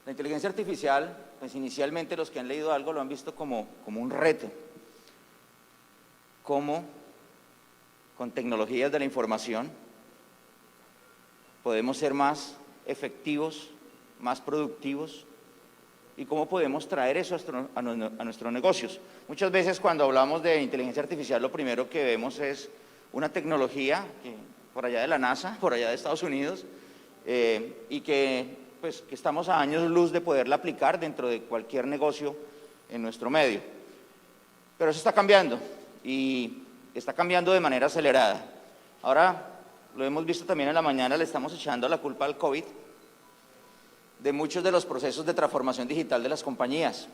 La inteligencia artificial, pues inicialmente los que han leído algo lo han visto como un reto. Cómo con tecnologías de la información podemos ser más efectivos, más productivos y cómo podemos traer eso a nuestros negocios. Muchas veces cuando hablamos de inteligencia artificial lo primero que vemos es una tecnología por allá de la NASA, por allá de Estados Unidos, y que estamos a años luz de poderla aplicar dentro de cualquier negocio en nuestro medio. Pero eso está cambiando y está cambiando de manera acelerada. Ahora, lo hemos visto también en la mañana, le estamos echando la culpa al COVID de muchos de los procesos de transformación digital de las compañías.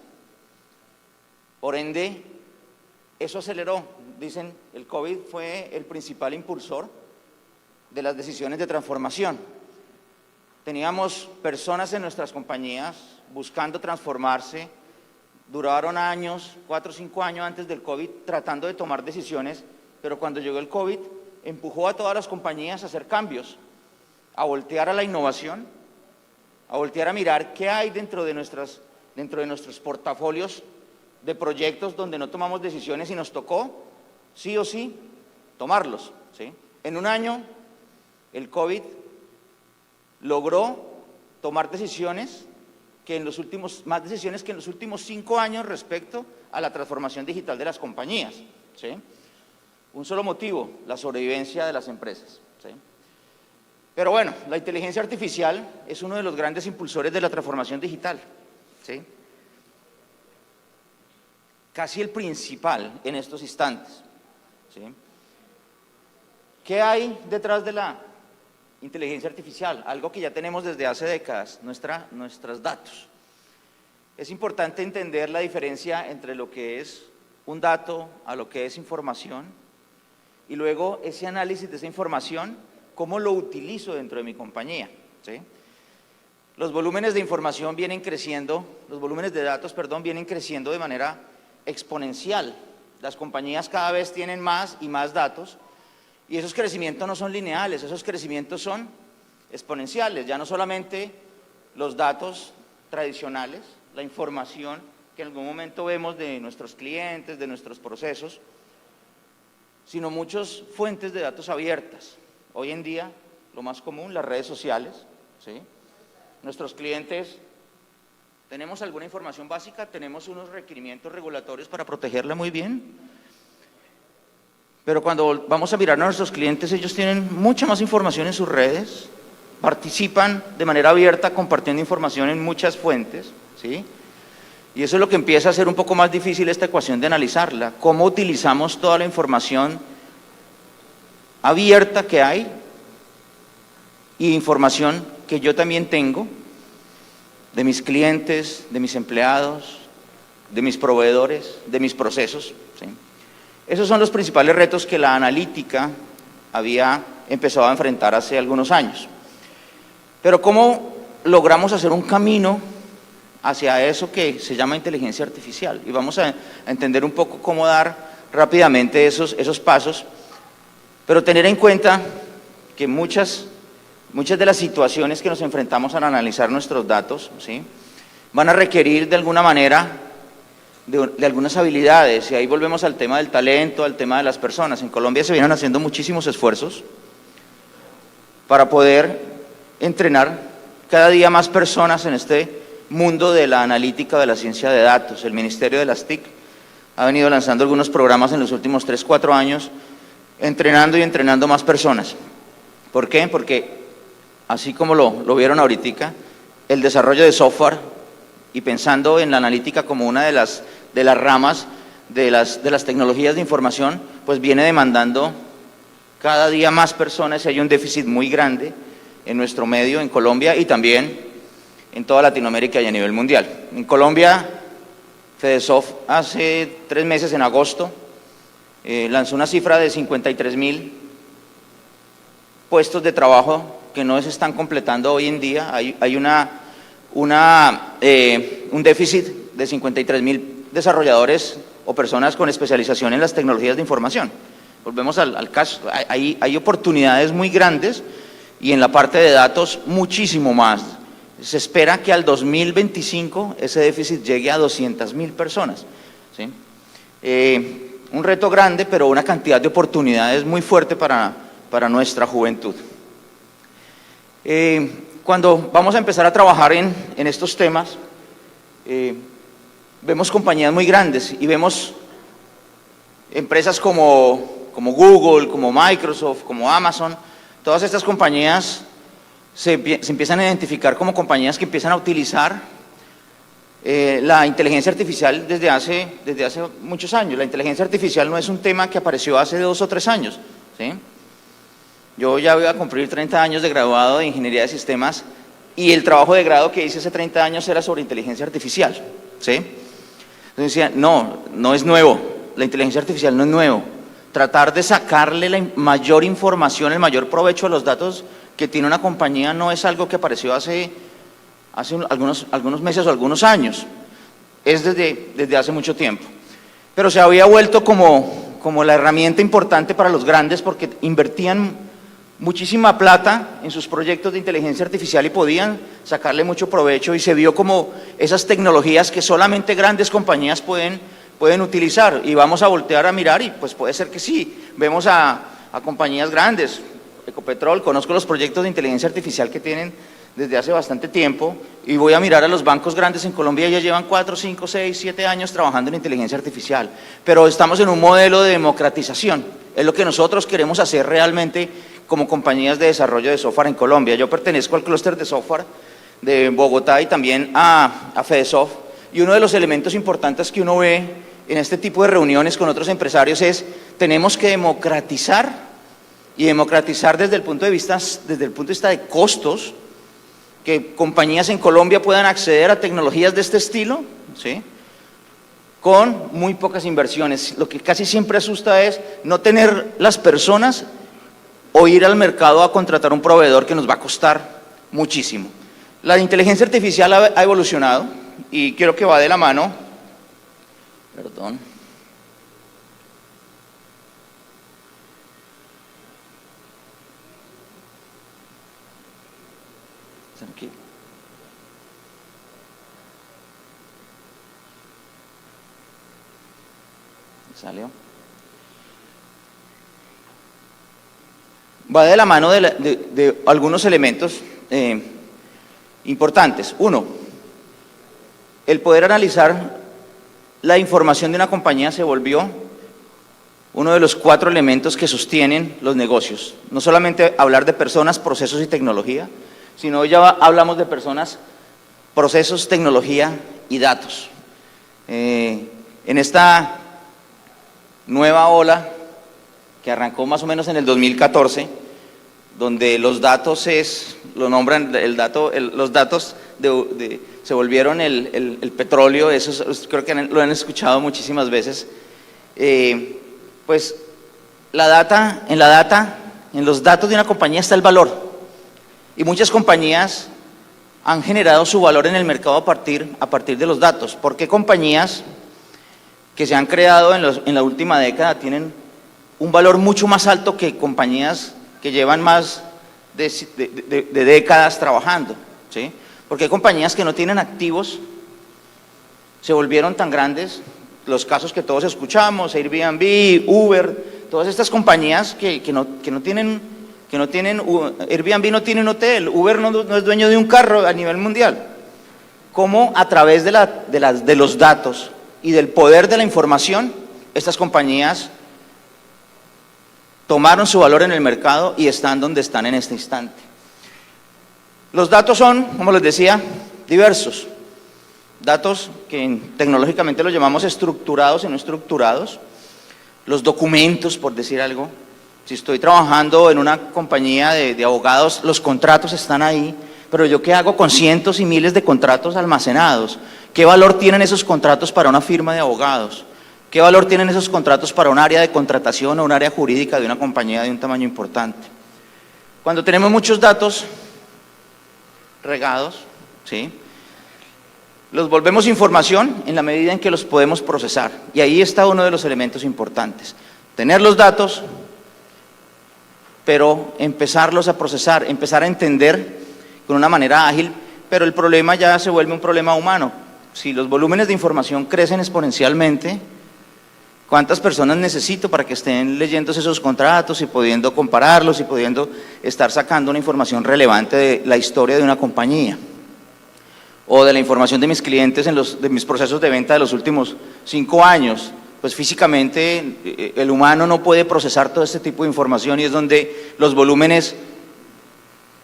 Por ende, eso aceleró. Dicen, el COVID fue el principal impulsor de las decisiones de transformación. Teníamos personas en nuestras compañías buscando transformarse, duraron años, 4 o 5 años antes del COVID, tratando de tomar decisiones, pero cuando llegó el COVID, empujó a todas las compañías a hacer cambios, a voltear a la innovación, a voltear a mirar qué hay dentro de nuestros portafolios de proyectos donde no tomamos decisiones y nos tocó, sí o sí, tomarlos, ¿sí? En un año, el COVID logró tomar decisiones más decisiones que en los últimos 5 años respecto a la transformación digital de las compañías, ¿sí? Un solo motivo, la sobrevivencia de las empresas, ¿sí? Pero bueno, la inteligencia artificial es uno de los grandes impulsores de la transformación digital, ¿sí? Casi el principal en estos instantes, ¿sí? ¿Qué hay detrás de la inteligencia artificial? Algo que ya tenemos desde hace décadas, nuestros datos. Es importante entender la diferencia entre lo que es un dato a lo que es información y luego ese análisis de esa información, cómo lo utilizo dentro de mi compañía, ¿sí? Los volúmenes de información vienen creciendo, los volúmenes de datos, perdón, vienen creciendo de manera exponencial. Las compañías cada vez tienen más y más datos y esos crecimientos no son lineales, esos crecimientos son exponenciales. Ya no solamente los datos tradicionales, la información que en algún momento vemos de nuestros clientes, de nuestros procesos, sino muchas fuentes de datos abiertas. Hoy en día, lo más común, las redes sociales, ¿sí? Nuestros clientes, ¿tenemos alguna información básica? ¿Tenemos unos requerimientos regulatorios para protegerla muy bien? Pero cuando vamos a mirar a nuestros clientes, ellos tienen mucha más información en sus redes, participan de manera abierta compartiendo información en muchas fuentes, ¿sí? Y eso es lo que empieza a hacer un poco más difícil esta ecuación de analizarla. ¿Cómo utilizamos toda la información abierta que hay y información que yo también tengo de mis clientes, de mis empleados, de mis proveedores, de mis procesos, ¿sí? Esos son los principales retos que la analítica había empezado a enfrentar hace algunos años. Pero ¿cómo logramos hacer un camino hacia eso que se llama inteligencia artificial? Y vamos a entender un poco cómo dar rápidamente esos pasos, pero tener en cuenta que muchas de las situaciones que nos enfrentamos al analizar nuestros datos, ¿sí?, van a requerir de alguna manera de algunas habilidades, y ahí volvemos al tema del talento, al tema de las personas. En Colombia se vienen haciendo muchísimos esfuerzos para poder entrenar cada día más personas en este mundo de la analítica, de la ciencia de datos. El Ministerio de las TIC ha venido lanzando algunos programas en los últimos 3 o 4 años, entrenando más personas. ¿Por qué? Porque así como lo vieron ahorita, el desarrollo de software y pensando en la analítica como una de las ramas de las tecnologías de información, pues viene demandando cada día más personas y hay un déficit muy grande en nuestro medio, en Colombia y también en toda Latinoamérica y a nivel mundial. En Colombia, Fedesoft hace 3 meses, en agosto, lanzó una cifra de 53.000 puestos de trabajo que no se están completando hoy en día. Hay un déficit de 53.000 desarrolladores o personas con especialización en las tecnologías de información. Volvemos al caso, hay oportunidades muy grandes y en la parte de datos muchísimo más. Se espera que al 2025 ese déficit llegue a 200.000 personas, ¿sí? Un reto grande, pero una cantidad de oportunidades muy fuerte para nuestra juventud. Cuando vamos a empezar a trabajar en estos temas, vemos compañías muy grandes y vemos empresas como Google, como Microsoft, como Amazon. Todas estas compañías se empiezan a identificar como compañías que empiezan a utilizar la inteligencia artificial desde hace muchos años. La inteligencia artificial no es un tema que apareció hace 2 o 3 años, ¿sí? Yo ya voy a cumplir 30 años de graduado de Ingeniería de Sistemas y el trabajo de grado que hice hace 30 años era sobre inteligencia artificial, ¿sí? Entonces decía, no es nuevo, la inteligencia artificial no es nuevo. Tratar de sacarle la mayor información, el mayor provecho a los datos que tiene una compañía no es algo que apareció hace algunos meses o algunos años, es desde hace mucho tiempo. Pero se había vuelto como la herramienta importante para los grandes porque invertían muchísima plata en sus proyectos de inteligencia artificial y podían sacarle mucho provecho y se vio como esas tecnologías que solamente grandes compañías pueden utilizar y vamos a voltear a mirar y pues puede ser que sí, vemos a compañías grandes, Ecopetrol, conozco los proyectos de inteligencia artificial que tienen desde hace bastante tiempo y voy a mirar a los bancos grandes en Colombia, ya llevan 4, 5, 6, 7 años trabajando en inteligencia artificial, pero estamos en un modelo de democratización, es lo que nosotros queremos hacer realmente como compañías de desarrollo de software en Colombia. Yo pertenezco al clúster de software de Bogotá y también a Fedesoft, y uno de los elementos importantes que uno ve en este tipo de reuniones con otros empresarios es tenemos que democratizar y democratizar desde el punto de vista de costos, que compañías en Colombia puedan acceder a tecnologías de este estilo, ¿sí? Con muy pocas inversiones. Lo que casi siempre asusta es no tener las personas o ir al mercado a contratar un proveedor que nos va a costar muchísimo. La inteligencia artificial ha evolucionado y creo que va de la mano, perdón, aquí. ¿Salió? Va de la mano de algunos elementos importantes. Uno, el poder analizar la información de una compañía se volvió uno de los 4 elementos que sostienen los negocios. No solamente hablar de personas, procesos y tecnología, sino ya hablamos de personas, procesos, tecnología y datos. En esta nueva ola que arrancó más o menos en el 2014, donde los datos lo nombran, los datos se volvieron el petróleo, eso creo que lo han escuchado muchísimas veces, pues en los datos de una compañía está el valor, y muchas compañías han generado su valor en el mercado a partir de los datos. ¿Por qué compañías que se han creado en la última década tienen un valor mucho más alto que compañías que llevan más de décadas trabajando? ¿Sí? Porque hay compañías que no tienen activos, se volvieron tan grandes, los casos que todos escuchamos, Airbnb, Uber, todas estas compañías que no tienen, Airbnb no tiene un hotel, Uber no es dueño de un carro a nivel mundial. ¿Cómo a través de los datos y del poder de la información, estas compañías tomaron su valor en el mercado y están donde están en este instante? Los datos son, como les decía, diversos. Datos que tecnológicamente los llamamos estructurados y no estructurados. Los documentos, por decir algo. Si estoy trabajando en una compañía de abogados, los contratos están ahí, pero ¿yo qué hago con cientos y miles de contratos almacenados? ¿Qué valor tienen esos contratos para una firma de abogados? ¿Qué valor tienen esos contratos para un área de contratación o un área jurídica de una compañía de un tamaño importante? Cuando tenemos muchos datos regados, ¿sí?, los volvemos información en la medida en que los podemos procesar. Y ahí está uno de los elementos importantes. Tener los datos, pero empezarlos a procesar, empezar a entender con una manera ágil pero el problema ya se vuelve un problema humano. Si los volúmenes de información crecen exponencialmente, ¿cuántas personas necesito para que estén leyendo esos contratos y pudiendo compararlos y pudiendo estar sacando una información relevante de la historia de una compañía? O de la información de mis clientes de mis procesos de venta de los últimos 5 años. Pues físicamente el humano no puede procesar todo este tipo de información y es donde los volúmenes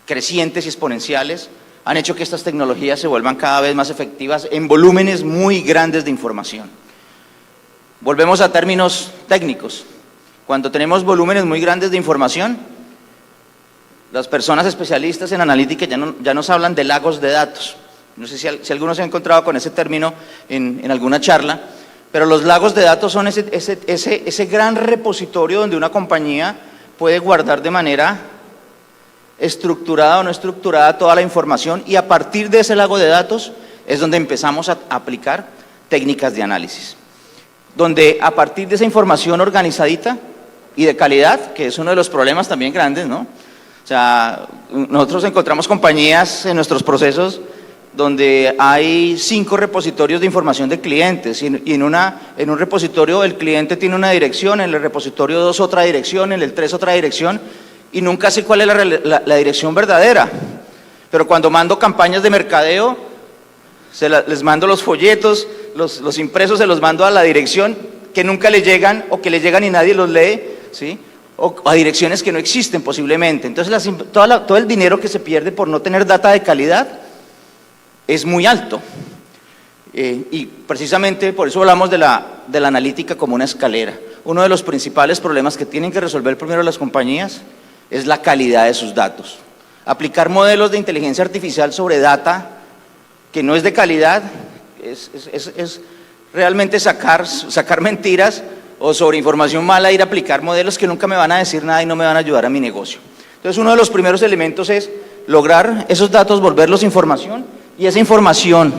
crecientes y exponenciales han hecho que estas tecnologías se vuelvan cada vez más efectivas en volúmenes muy grandes de información. Volvemos a términos técnicos. Cuando tenemos volúmenes muy grandes de información, las personas especialistas en analítica ya nos hablan de lagos de datos. No sé si alguno se ha encontrado con ese término en alguna charla, pero los lagos de datos son ese gran repositorio donde una compañía puede guardar de manera estructurada o no estructurada toda la información, y a partir de ese lago de datos es donde empezamos a aplicar técnicas de análisis, donde a partir de esa información organizadita y de calidad, que es uno de los problemas también grandes, ¿no? O sea, nosotros encontramos compañías en nuestros procesos donde hay 5 repositorios de información de clientes y en un repositorio el cliente tiene una dirección, en el repositorio 2 otra dirección, en el 3 otra dirección, y nunca sé cuál es la dirección verdadera. Pero cuando mando campañas de mercadeo, les mando los folletos, los impresos se los mando a la dirección que nunca le llegan, o que le llegan y nadie los lee, ¿sí? O a direcciones que no existen posiblemente. Entonces todo el dinero que se pierde por no tener data de calidad es muy alto. Y precisamente por eso hablamos de la analítica como una escalera. Uno de los principales problemas que tienen que resolver primero las compañías es la calidad de sus datos. Aplicar modelos de inteligencia artificial sobre data que no es de calidad es realmente sacar mentiras, o sobre información mala ir a aplicar modelos que nunca me van a decir nada y no me van a ayudar a mi negocio. Entonces uno de los primeros elementos es lograr esos datos, volverlos información, y esa información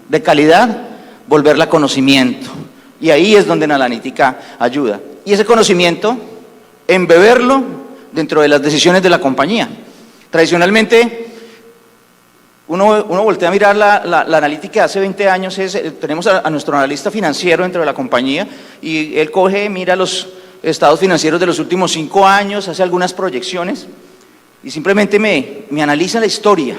de calidad volverla conocimiento, y ahí es donde la analítica ayuda, y ese conocimiento embeberlo dentro de las decisiones de la compañía. Tradicionalmente uno voltea a mirar la analítica de hace 20 años, tenemos a nuestro analista financiero dentro de la compañía y él mira los estados financieros de los últimos 5 años, hace algunas proyecciones y simplemente me analiza la historia.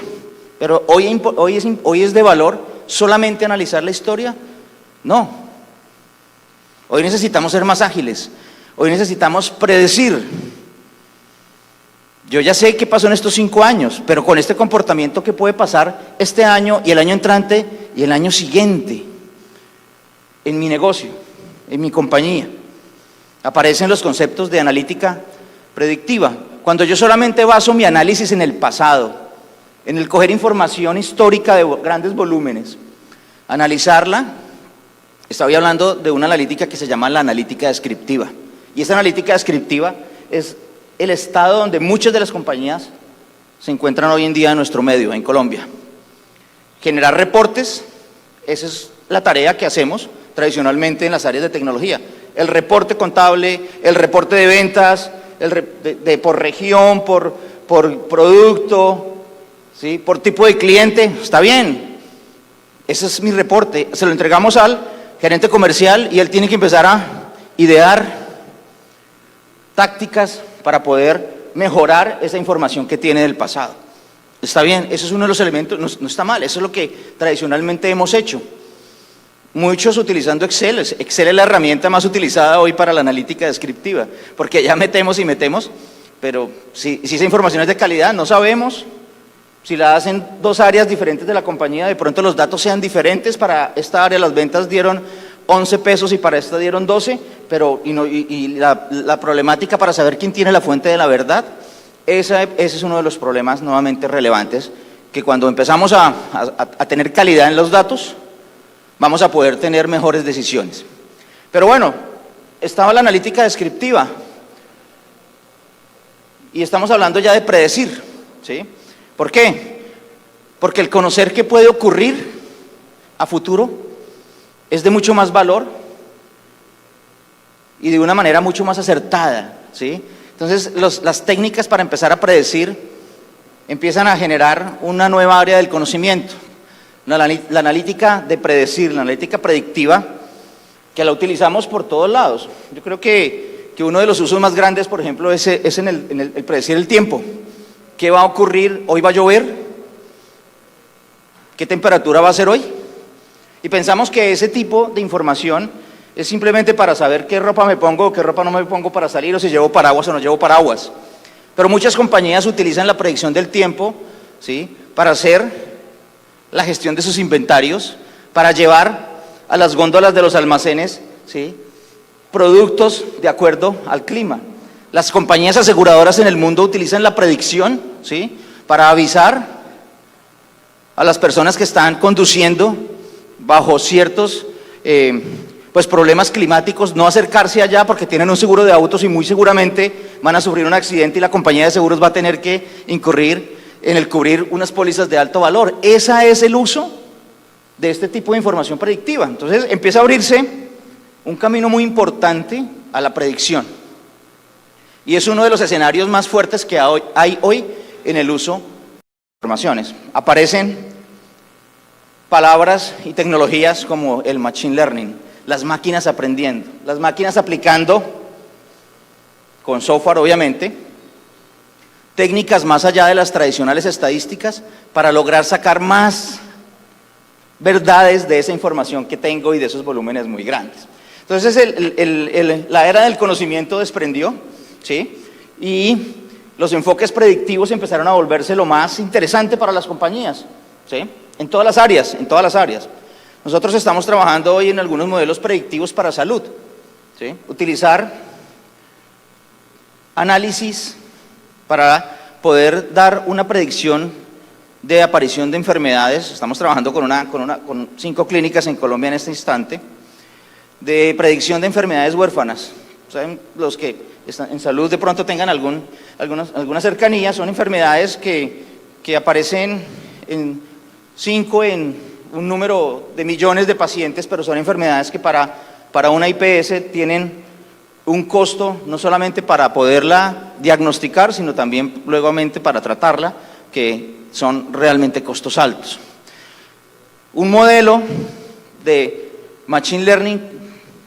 Pero hoy es de valor solamente analizar la historia. No. Hoy necesitamos ser más ágiles. Hoy necesitamos predecir. Yo ya sé qué pasó en estos 5 años, pero con este comportamiento, ¿qué puede pasar este año y el año entrante y el año siguiente en mi negocio, en mi compañía? Aparecen los conceptos de analítica predictiva. Cuando yo solamente baso mi análisis en el pasado, en el coger información histórica de grandes volúmenes, analizarla, estaba hablando de una analítica que se llama la analítica descriptiva. Y esa analítica descriptiva es el estado donde muchas de las compañías se encuentran hoy en día en nuestro medio, en Colombia. Generar reportes, esa es la tarea que hacemos tradicionalmente en las áreas de tecnología. El reporte contable, el reporte de ventas, por región, por producto, ¿sí? Por tipo de cliente, está bien. Ese es mi reporte, se lo entregamos al gerente comercial y él tiene que empezar a idear tácticas para poder mejorar esa información que tiene del pasado. Está bien, ese es uno de los elementos, no está mal, eso es lo que tradicionalmente hemos hecho. Muchos utilizando Excel. Excel es la herramienta más utilizada hoy para la analítica descriptiva, porque ya metemos y metemos, pero si esa información es de calidad, no sabemos. Si la hacen 2 áreas diferentes de la compañía, de pronto los datos sean diferentes. Para esta área las ventas dieron 11 pesos y para esta dieron 12, pero la problemática para saber quién tiene la fuente de la verdad, ese es uno de los problemas nuevamente relevantes, que cuando empezamos a tener calidad en los datos, vamos a poder tener mejores decisiones. Pero bueno, estaba la analítica descriptiva y estamos hablando ya de predecir, ¿sí? ¿Por qué? Porque el conocer qué puede ocurrir a futuro es de mucho más valor y de una manera mucho más acertada, ¿sí? Entonces, las técnicas para empezar a predecir empiezan a generar una nueva área del conocimiento, la analítica de predecir, la analítica predictiva, que la utilizamos por todos lados. Yo creo que uno de los usos más grandes, por ejemplo, es en el predecir el tiempo. ¿Qué va a ocurrir? ¿Hoy va a llover? ¿Qué temperatura va a ser hoy? Y pensamos que ese tipo de información es simplemente para saber qué ropa me pongo o qué ropa no me pongo para salir, o si llevo paraguas o no llevo paraguas. Pero muchas compañías utilizan la predicción del tiempo, ¿sí?, para hacer la gestión de sus inventarios, para llevar a las góndolas de los almacenes, ¿sí?, productos de acuerdo al clima. Las compañías aseguradoras en el mundo utilizan la predicción, ¿sí?, para avisar a las personas que están conduciendo bajo ciertos problemas climáticos, no acercarse allá porque tienen un seguro de autos y muy seguramente van a sufrir un accidente y la compañía de seguros va a tener que incurrir en el cubrir unas pólizas de alto valor. Ese es el uso de este tipo de información predictiva. Entonces empieza a abrirse un camino muy importante a la predicción. Y es uno de los escenarios más fuertes que hay hoy en el uso de informaciones. Aparecen palabras y tecnologías como el machine learning, las máquinas aprendiendo, las máquinas aplicando, con software obviamente, técnicas más allá de las tradicionales estadísticas para lograr sacar más verdades de esa información que tengo y de esos volúmenes muy grandes. Entonces la era del conocimiento desprendió, ¿sí?, y los enfoques predictivos empezaron a volverse lo más interesante para las compañías, ¿sí?, en todas las áreas, en todas las áreas. Nosotros estamos trabajando hoy en algunos modelos predictivos para salud, ¿sí?, utilizar análisis para poder dar una predicción de aparición de enfermedades. Estamos trabajando con 5 clínicas en Colombia en este instante, de predicción de enfermedades huérfanas. ¿Saben? Los que están en salud de pronto tengan alguna cercanía, son enfermedades que aparecen en un número de millones de pacientes, pero son enfermedades que para una IPS tienen un costo no solamente para poderla diagnosticar, sino también luego para tratarla, que son realmente costos altos. Un modelo de machine learning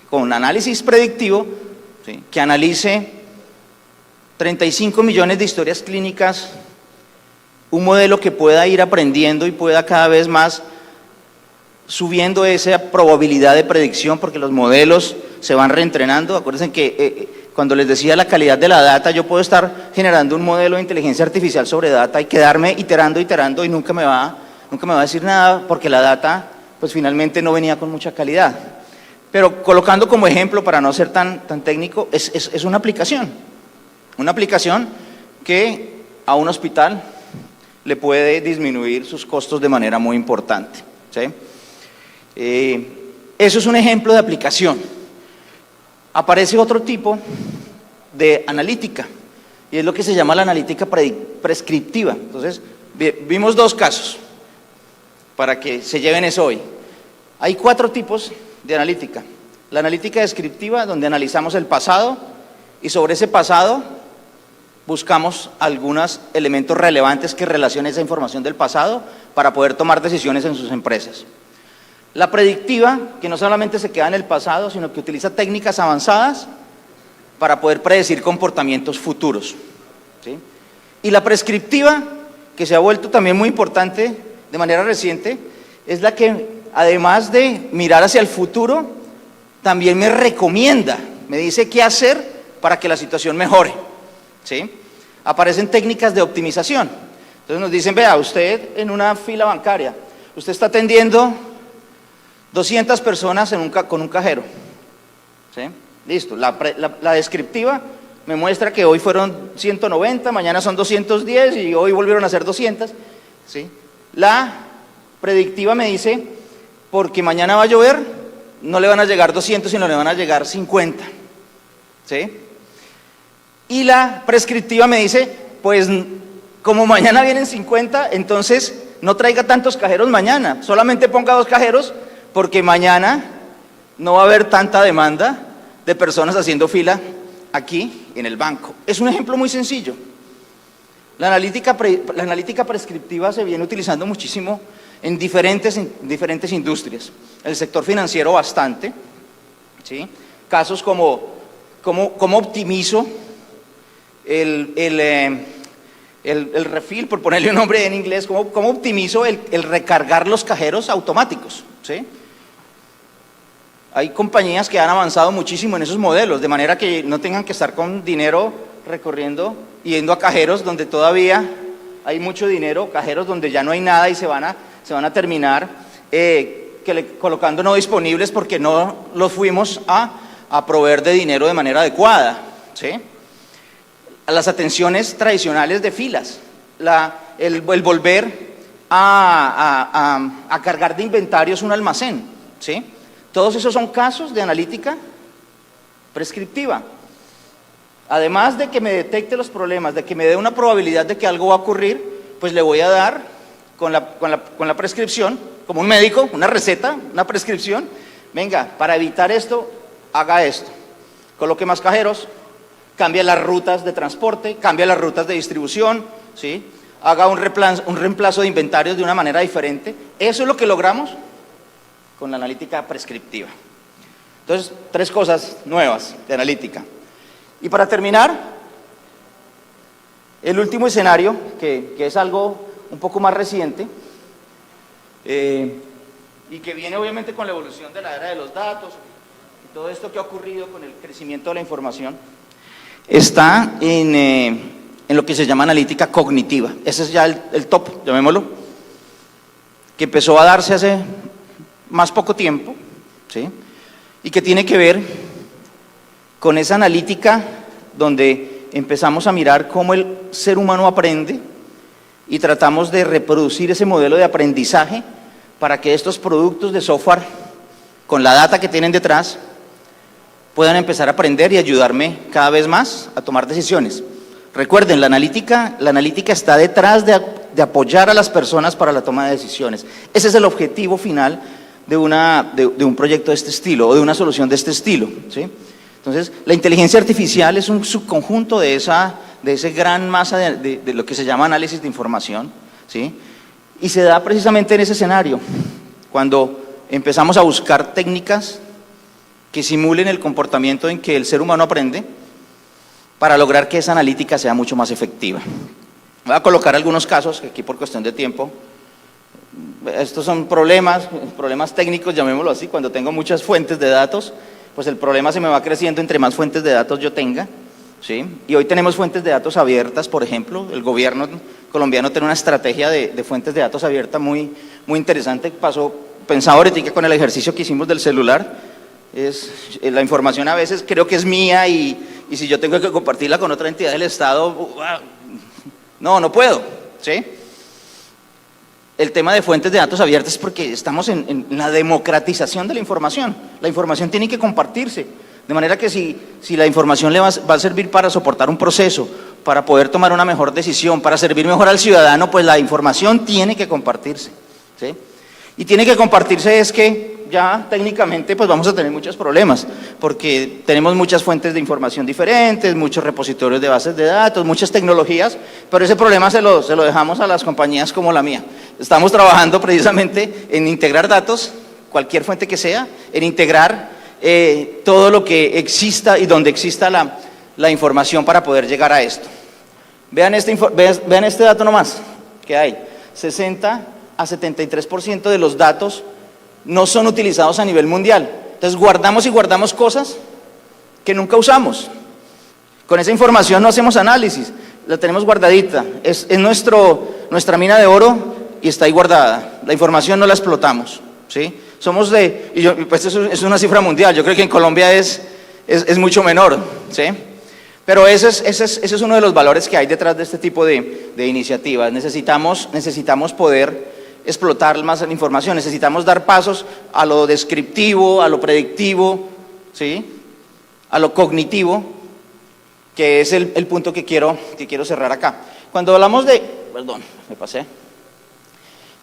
con análisis predictivo, ¿sí?, que analice 35 millones de historias clínicas, un modelo que pueda ir aprendiendo y pueda cada vez más subiendo esa probabilidad de predicción, porque los modelos se van reentrenando. Acuérdense que cuando les decía la calidad de la data, yo puedo estar generando un modelo de inteligencia artificial sobre data y quedarme iterando y nunca me va a decir nada, porque la data pues finalmente no venía con mucha calidad. Pero colocando como ejemplo, para no ser tan técnico, es una aplicación que a un hospital le puede disminuir sus costos de manera muy importante, ¿sí? Eso es un ejemplo de aplicación. Aparece otro tipo de analítica, y es lo que se llama la analítica prescriptiva. Entonces, vimos 2 casos, para que se lleven eso hoy. Hay 4 tipos de analítica. La analítica descriptiva, donde analizamos el pasado, y sobre ese pasado buscamos algunos elementos relevantes que relacionen esa información del pasado para poder tomar decisiones en sus empresas. La predictiva, que no solamente se queda en el pasado, sino que utiliza técnicas avanzadas para poder predecir comportamientos futuros, ¿sí? Y la prescriptiva, que se ha vuelto también muy importante de manera reciente, es la que, además de mirar hacia el futuro, también me recomienda, me dice qué hacer para que la situación mejore, ¿sí? Aparecen técnicas de optimización. Entonces nos dicen, vea, usted en una fila bancaria, usted está atendiendo 200 personas con un cajero, ¿sí? Listo. La descriptiva me muestra que hoy fueron 190, mañana son 210 y hoy volvieron a ser 200, ¿sí? La predictiva me dice, porque mañana va a llover, no le van a llegar 200, sino le van a llegar 50, ¿sí? Y la prescriptiva me dice, pues como mañana vienen 50, entonces no traiga tantos cajeros mañana, solamente ponga 2 cajeros, porque mañana no va a haber tanta demanda de personas haciendo fila aquí en el banco. Es un ejemplo muy sencillo. La analítica prescriptiva se viene utilizando muchísimo en diferentes industrias. El sector financiero bastante, ¿sí? Casos como cómo optimizo el refill, por ponerle un nombre en inglés, cómo optimizo el recargar los cajeros automáticos, ¿sí? Hay compañías que han avanzado muchísimo en esos modelos, de manera que no tengan que estar con dinero recorriendo, yendo a cajeros donde todavía hay mucho dinero, cajeros donde ya no hay nada y se van a terminar colocando no disponibles porque no los fuimos a proveer de dinero de manera adecuada, ¿sí? A las atenciones tradicionales de filas, el volver a cargar de inventarios un almacén, ¿sí? Todos esos son casos de analítica prescriptiva. Además de que me detecte los problemas, de que me dé una probabilidad de que algo va a ocurrir, pues le voy a dar con la prescripción, como un médico, una receta, una prescripción. Venga, para evitar esto, haga esto. Coloque más cajeros, cambie las rutas de transporte, cambie las rutas de distribución, ¿sí? Haga un reemplazo de inventarios de una manera diferente. Eso es lo que logramos con la analítica prescriptiva. Entonces, 3 cosas nuevas de analítica. Y para terminar, el último escenario, que es algo un poco más reciente, y que viene obviamente con la evolución de la era de los datos, y todo esto que ha ocurrido con el crecimiento de la información, está en lo que se llama analítica cognitiva. Ese es ya el top, llamémoslo, que empezó a darse hace más poco tiempo, ¿sí? Y que tiene que ver con esa analítica donde empezamos a mirar cómo el ser humano aprende y tratamos de reproducir ese modelo de aprendizaje para que estos productos de software, con la data que tienen detrás, puedan empezar a aprender y ayudarme cada vez más a tomar decisiones. Recuerden, la analítica está detrás de apoyar a las personas para la toma de decisiones. Ese es el objetivo final de un proyecto de este estilo o de una solución de este estilo, ¿sí? Entonces, la inteligencia artificial es un subconjunto de ese gran masa de lo que se llama análisis de información, ¿sí? Y se da precisamente en ese escenario, cuando empezamos a buscar técnicas que simulen el comportamiento en que el ser humano aprende para lograr que esa analítica sea mucho más efectiva. Voy a colocar algunos casos, que aquí por cuestión de tiempo. Estos son problemas técnicos, llamémoslo así. Cuando tengo muchas fuentes de datos, pues el problema se me va creciendo entre más fuentes de datos yo tenga, ¿sí? Y hoy tenemos fuentes de datos abiertas, por ejemplo. El gobierno colombiano tiene una estrategia de fuentes de datos abiertas muy interesante. Pensaba ahorita con el ejercicio que hicimos del celular, la información a veces creo que es mía y si yo tengo que compartirla con otra entidad del Estado, no puedo, ¿sí? El tema de fuentes de datos abiertas es porque estamos en la democratización de la información. La información tiene que compartirse, de manera que si la información le va a servir para soportar un proceso, para poder tomar una mejor decisión, para servir mejor al ciudadano, pues la información tiene que compartirse, ¿sí? Y tiene que compartirse es que ya técnicamente pues vamos a tener muchos problemas, porque tenemos muchas fuentes de información diferentes, muchos repositorios de bases de datos, muchas tecnologías, pero ese problema se lo dejamos a las compañías como la mía. Estamos trabajando precisamente en integrar datos, cualquier fuente que sea, en integrar todo lo que exista y donde exista la información para poder llegar a esto. Vean este dato nomás que hay, 60 a 73% de los datos no son utilizados a nivel mundial. Entonces guardamos cosas que nunca usamos. Con esa información no hacemos análisis, la tenemos guardadita. Es nuestra mina de oro y está ahí guardada. La información no la explotamos, ¿sí? Pues eso es una cifra mundial. Yo creo que en Colombia es mucho menor, ¿sí? Pero ese es uno de los valores que hay detrás de este tipo de iniciativas. Necesitamos poder explotar más la información, necesitamos dar pasos a lo descriptivo, a lo predictivo, ¿sí? A lo cognitivo, que es el punto que quiero cerrar acá. Cuando hablamos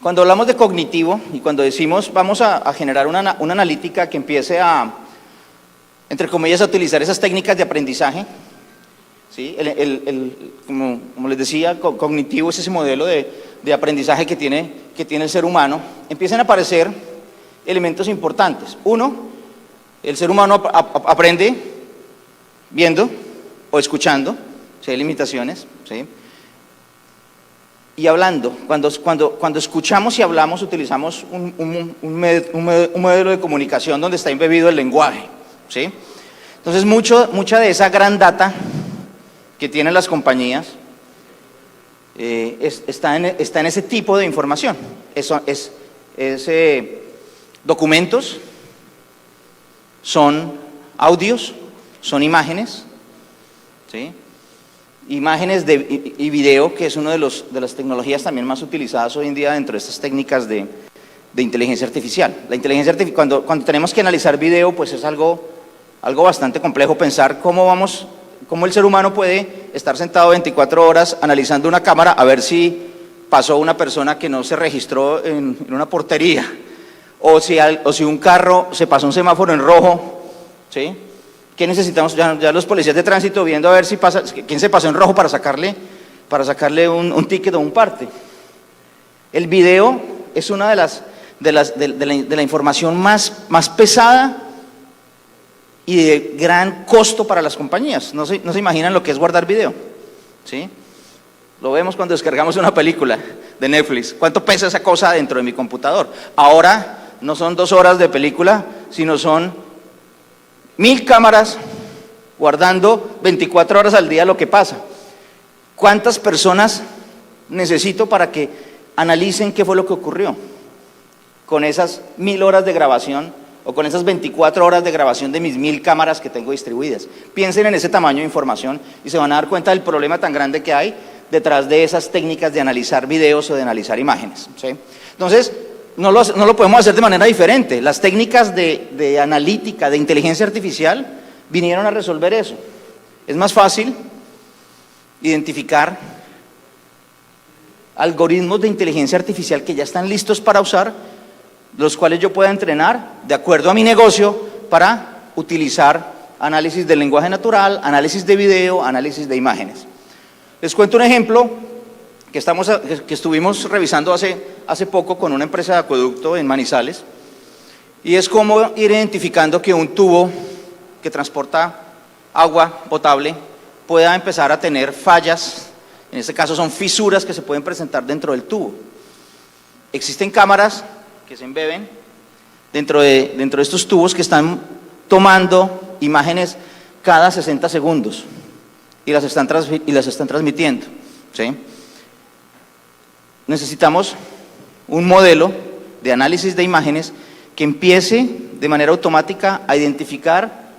Cuando hablamos de cognitivo y cuando decimos vamos a generar una analítica que empiece entre comillas, a utilizar esas técnicas de aprendizaje, ¿sí? Como les decía, cognitivo es ese modelo de aprendizaje que tiene el ser humano. Empiezan a aparecer elementos importantes. Uno, el ser humano aprende viendo o escuchando, si hay limitaciones, ¿sí? Y hablando. Cuando escuchamos y hablamos, utilizamos un modelo de comunicación donde está embebido el lenguaje, ¿sí? Entonces, mucha de esa gran data que tienen las compañías está en ese tipo de información. Documentos, son audios, son imágenes, ¿sí? Imágenes y video, que es una de las tecnologías también más utilizadas hoy en día dentro de estas técnicas de inteligencia artificial. La inteligencia artificial, cuando tenemos que analizar video, pues es algo bastante complejo pensar cómo el ser humano puede estar sentado 24 horas analizando una cámara a ver si pasó una persona que no se registró en una portería, o si un carro se pasó un semáforo en rojo, ¿sí? ¿Qué necesitamos? Ya los policías de tránsito viendo a ver quién se pasó en rojo para sacarle un ticket o un parte. El video es una de la información más pesada y de gran costo para las compañías. No se imaginan lo que es guardar video, ¿sí? Lo vemos cuando descargamos una película de Netflix. ¿Cuánto pesa esa cosa dentro de mi computador? Ahora no son 2 horas de película, sino son 1000 cámaras guardando 24 horas al día lo que pasa. ¿Cuántas personas necesito para que analicen qué fue lo que ocurrió con esas 1000 horas de grabación o con esas 24 horas de grabación de mis 1000 cámaras que tengo distribuidas? Piensen en ese tamaño de información y se van a dar cuenta del problema tan grande que hay detrás de esas técnicas de analizar videos o de analizar imágenes, ¿sí? Entonces, no lo podemos hacer de manera diferente. Las técnicas de analítica, de inteligencia artificial, vinieron a resolver eso. Es más fácil identificar algoritmos de inteligencia artificial que ya están listos para usar, los cuales yo pueda entrenar de acuerdo a mi negocio para utilizar análisis del lenguaje natural, análisis de video, análisis de imágenes. Les cuento un ejemplo que estuvimos revisando hace poco con una empresa de acueducto en Manizales, y es cómo ir identificando que un tubo que transporta agua potable pueda empezar a tener fallas. En este caso son fisuras que se pueden presentar dentro del tubo. Existen cámaras que se embeben dentro de estos tubos que están tomando imágenes cada 60 segundos y las están transmitiendo, ¿sí? Necesitamos un modelo de análisis de imágenes que empiece de manera automática a identificar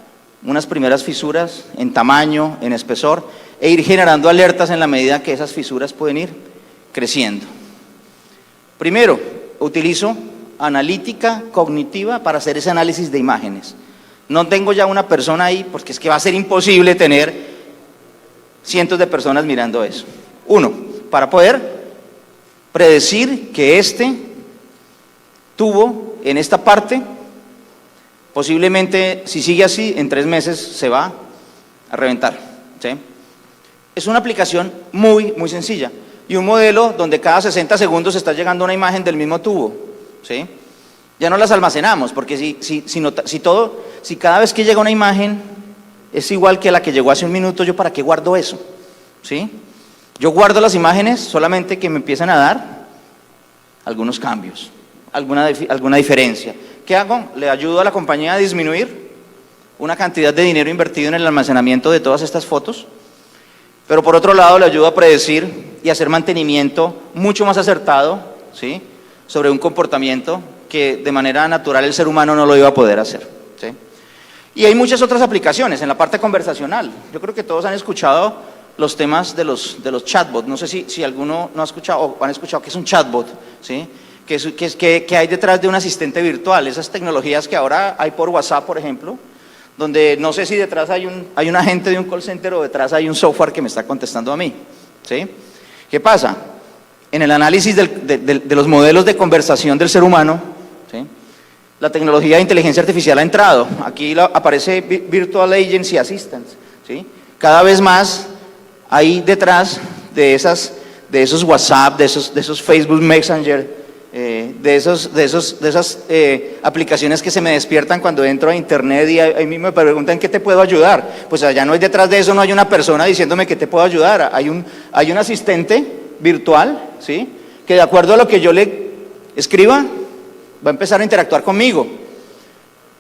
unas primeras fisuras en tamaño, en espesor, e ir generando alertas en la medida que esas fisuras pueden ir creciendo. Primero, utilizo analítica cognitiva para hacer ese análisis de imágenes. No tengo ya una persona ahí, porque es que va a ser imposible tener cientos de personas mirando eso. Uno, para poder predecir que este tubo en esta parte, posiblemente, si sigue así, en 3 meses se va a reventar, ¿sí? Es una aplicación muy sencilla y un modelo donde cada 60 segundos está llegando una imagen del mismo tubo, ¿sí? Ya no las almacenamos, porque si cada vez que llega una imagen es igual que la que llegó hace un minuto, ¿yo para qué guardo eso? ¿Sí? Yo guardo las imágenes solamente que me empiezan a dar algunos cambios, alguna diferencia. ¿Qué hago? Le ayudo a la compañía a disminuir una cantidad de dinero invertido en el almacenamiento de todas estas fotos, pero por otro lado le ayudo a predecir y hacer mantenimiento mucho más acertado, ¿sí?, sobre un comportamiento que de manera natural el ser humano no lo iba a poder hacer, ¿sí? Y hay muchas otras aplicaciones en la parte conversacional. Yo creo que todos han escuchado los temas de los chatbots. No sé si alguno no ha escuchado o han escuchado qué es un chatbot, ¿sí? Que hay detrás de un asistente virtual, esas tecnologías que ahora hay por WhatsApp, por ejemplo, donde no sé si detrás hay un agente de un call center o detrás hay un software que me está contestando a mí, ¿sí? ¿Qué pasa? En el análisis de los modelos de conversación del ser humano, ¿sí?, la tecnología de inteligencia artificial ha entrado. Aquí aparece Virtual Agency Assistance, ¿sí? Cada vez más hay detrás de esos WhatsApp, de esos Facebook Messenger, de esas aplicaciones que se me despiertan cuando entro a internet y a mí me preguntan ¿qué te puedo ayudar? Pues allá no hay detrás de eso, no hay una persona diciéndome ¿qué te puedo ayudar? Hay un asistente virtual, ¿sí? Que de acuerdo a lo que yo le escriba va a empezar a interactuar conmigo.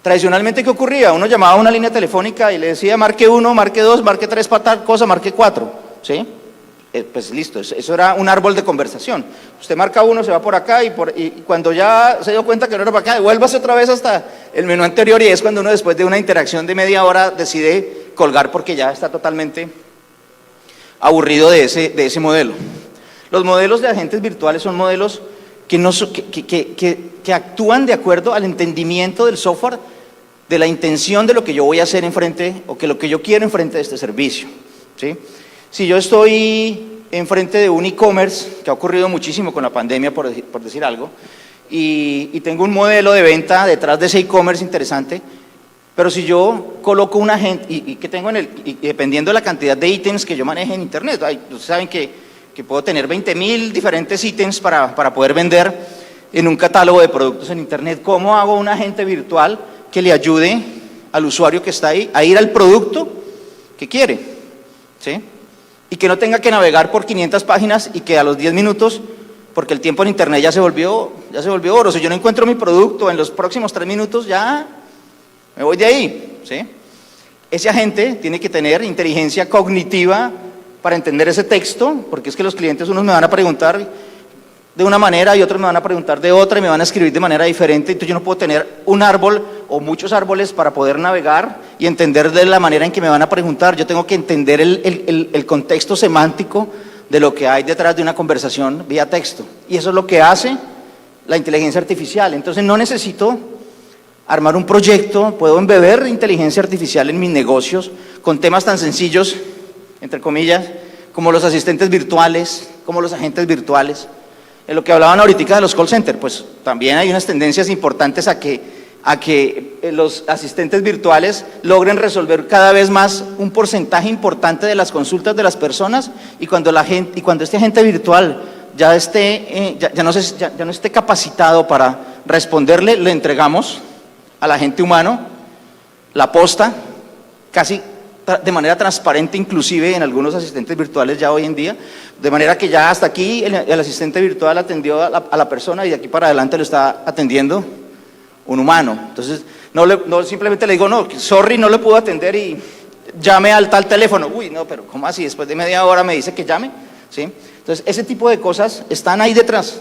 Tradicionalmente, ¿qué ocurría? Uno llamaba a una línea telefónica y le decía marque 1, marque 2, marque 3 para tal cosa, marque 4, ¿sí? Pues listo, eso era un árbol de conversación. Usted marca 1, se va por acá y cuando ya se dio cuenta que no era para acá, devuélvase otra vez hasta el menú anterior y es cuando uno después de una interacción de media hora decide colgar porque ya está totalmente aburrido de ese modelo. Los modelos de agentes virtuales son modelos que actúan de acuerdo al entendimiento del software, de la intención de lo que yo voy a hacer enfrente o que lo que yo quiero enfrente de este servicio, ¿sí? Si yo estoy enfrente de un e-commerce, que ha ocurrido muchísimo con la pandemia, por decir algo, y tengo un modelo de venta detrás de ese e-commerce interesante, pero si yo coloco un agente, y dependiendo de la cantidad de ítems que yo maneje en internet, ustedes saben que puedo tener 20.000 diferentes ítems para poder vender en un catálogo de productos en internet. ¿Cómo hago un agente virtual que le ayude al usuario que está ahí a ir al producto que quiere? ¿Sí? Y que no tenga que navegar por 500 páginas y que a los 10 minutos, porque el tiempo en internet ya se volvió oro. Si yo no encuentro mi producto en los próximos 3 minutos, ya me voy de ahí, ¿sí? Ese agente tiene que tener inteligencia cognitiva para entender ese texto, porque es que los clientes, unos me van a preguntar de una manera y otros me van a preguntar de otra y me van a escribir de manera diferente, entonces yo no puedo tener un árbol o muchos árboles para poder navegar y entender de la manera en que me van a preguntar. Yo tengo que entender el contexto semántico de lo que hay detrás de una conversación vía texto, y eso es lo que hace la inteligencia artificial. Entonces no necesito armar un proyecto, puedo embeber inteligencia artificial en mis negocios con temas tan sencillos, entre comillas, como los asistentes virtuales, como los agentes virtuales. En lo que hablaban ahorita de los call centers, pues también hay unas tendencias importantes a que los asistentes virtuales logren resolver cada vez más un porcentaje importante de las consultas de las personas, y cuando este agente virtual ya no esté capacitado para responderle, le entregamos al agente humano la posta casi de manera transparente, inclusive en algunos asistentes virtuales ya hoy en día, de manera que ya hasta aquí el asistente virtual atendió a la persona y de aquí para adelante lo está atendiendo un humano. Entonces no simplemente le digo no, sorry, no le puedo atender y llame al tal teléfono. Uy, no, pero ¿cómo así? Después de media hora me dice que llame, ¿sí? Entonces ese tipo de cosas están ahí detrás,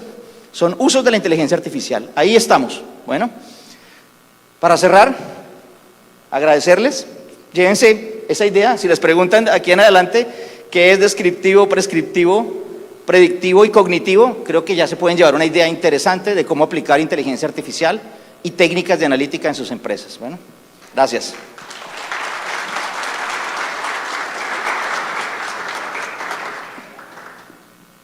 son usos de la inteligencia artificial. Ahí estamos. Bueno, para cerrar, agradecerles, llévense esa idea. Si les preguntan aquí en adelante qué es descriptivo, prescriptivo, predictivo y cognitivo, creo que ya se pueden llevar una idea interesante de cómo aplicar inteligencia artificial y técnicas de analítica en sus empresas. Bueno, gracias.